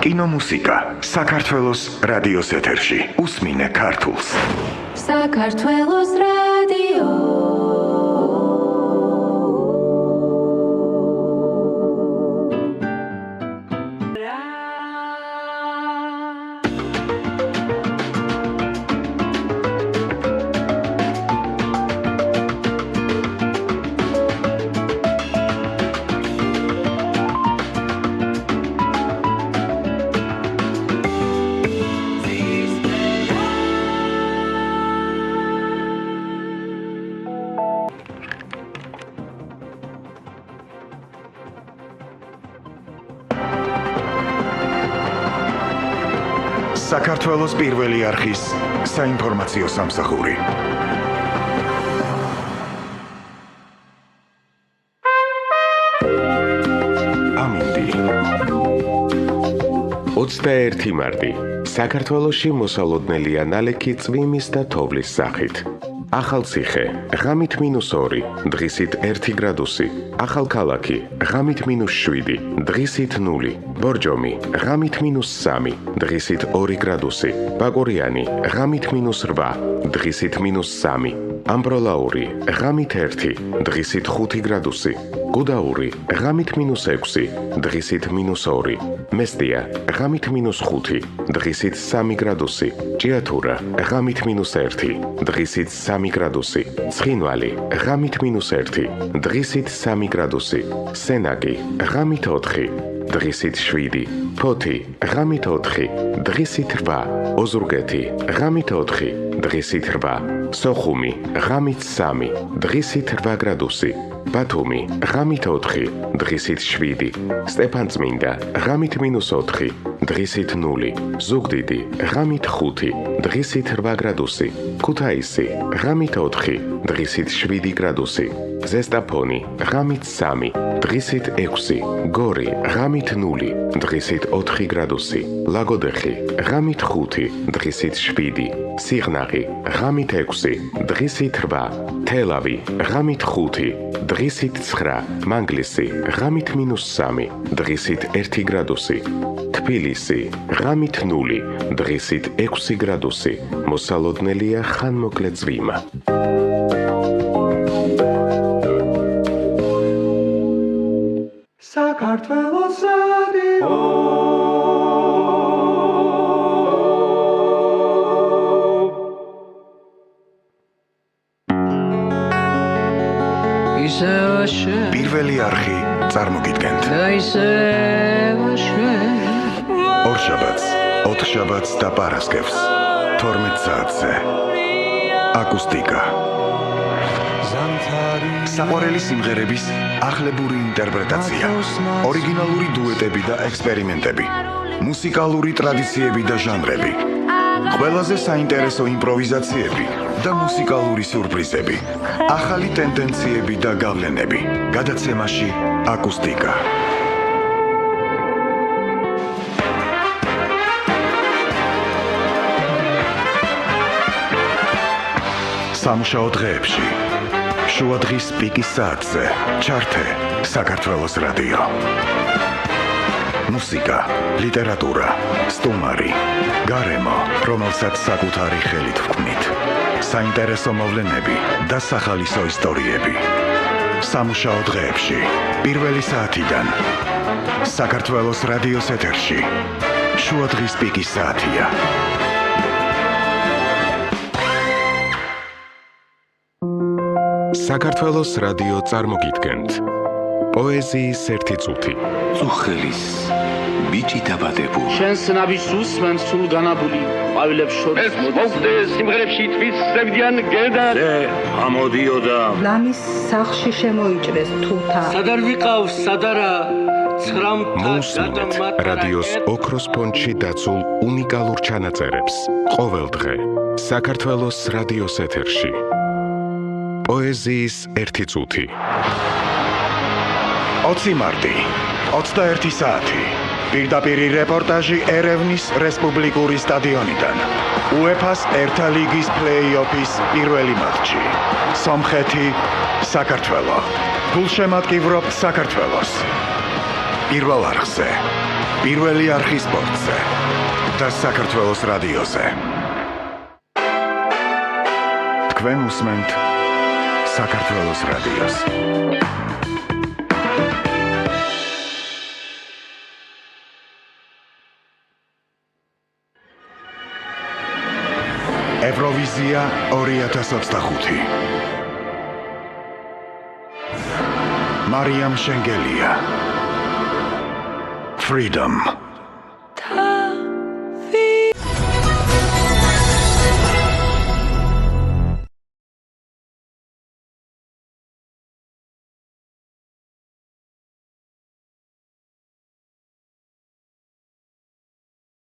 კინომუსიკა საქართველოს რადიოს ეთერში. უსმინე ქართულს. საქართველოს რადიო. საქართველოს პირველი არხის საინფორმაციო სამსახური. ამინდი. 21 მარტი. საქართველოში მოსალოდნელია ნალექი წვიმის და თოვლის სახით. ახალციხე, ღამით -2, დღისით 1 გრადუსი. ახალქალაქი, ღამით -7, დღისით 0. ბორჯომი, ღამით -3, დღისით 2 გრადუსი. ბაკურიანი, ღამით -8, დღისით -3. ამბროლაური, ღამით 1, დღისით 5 გრადუსი. გუდაური, ღამით -6, დღისით -2. მესტია, ღამით -5, დღისით 3 გრადუსი. ჭიათურა, ღამით -1, დღისით 3 გრადუსი. ცხინვალი, ღამით -1, დღისით 3 გრადუსი. სენაკი, ღამით 4, დღისით 7. ფოთი, ღამით 4, დღისით 8. ოზურგეთი, ღამით 4, დღისით 8. სოხუმი, ღამით 3, დღისით 8 გრადუსი. ბათუმი, ღამით 4, დღისით 7. სტეფანწმინდა, ღამით -4, დღისით 0. ზუგდიდი, ღამით 5, დღისით 8 გრადუსი. ქუთაისი, ღამით 4, დღისით 7 გრადუსი. ზესტაფონი, ღამით 3, დღისით 6. გორი, ღამით 0, დღისით 4 გრადუსი. ლაგოდეხი, ღამით 5, დღისით 7. სიღნაღი, ღამით 6, დღისით 8. თელავი, ღამით 5, დღისით 9. მანგლისი, ღამით -3, დღისით 1 გრადუსი. თბილისი, ღამით 0, დღისით 6 გრადუსი. მოსალოდნელია ხანმოკლე წვიმა. საქართველოს რადიო. პირველი არხი წარმოგიდგენთ. ორშაბათს, ოთხშაბათს და პარასკევს 12 საათზე. აკუსტიკა. საყვარელი სიმღერების ახლებური ინტერპრეტაცია, ორიგინალური დუეტები და ექსპერიმენტები, მუსიკალური ტრადიციები და ჟანრები, ყველაზე საინტერესო იმპროვიზაციები და მუსიკალური სიურპრიზები, ახალი ტენდენციები და გავლენები. გადაცემაში აკუსტიკა. სამუშაო დღეებში შუადღის პიკის საათზე ჩართე საქართველოს რადიო. მუსიკა, ლიტერატურა, სტუმარი, გარემო, რომელსაც საკუთარი ხელით ვქმნით. საინტერესო მოვლენები და სახალისო ისტორიები. სამუშაო დღეებში პირველი საათიდან საქართველოს რადიოს ეთერში შუადღის პიკის საათია. საქართველოს რადიო წარმოგიდგენთ პოეზიის ერთი წუთი. წუხელის ბიჭი დაბადებული. შენს ნაბის უსმენს სულ განაბული ყვავილებს შორის მოგდე სიმღერებში თვით ზევდიან გერდა ამოდიოდა ლამის სახში შემოიჭრეს თუთა. სადარ ვიყავს სადარა მოусმინეთ რადიოს ოქროს ფონდში დაცულ უნიკალურ ჩანაწერებს ყოველ დღე საქართველოს რადიოს ეთერში. პოეზიის ერთი წუთი. 20 მარტი, 21 საათი. პირდაპირი რეპორტაჟი ერევნის რესპუბლიკური სტადიონიდან. UEFA-ს ერთა ლიგის პლეი-ოფის პირველი მატჩი. სომხეთი, საქართველო. გულშემატკივრობთ საქართველოს. პირველ არხზე. პირველი არხი სპორტზე და საქართველოს რადიოზე. თქვენ უსმენთ საქართველოს რადიოს. ევროვიზია 2025. მარიამ შენგელია. Freedom.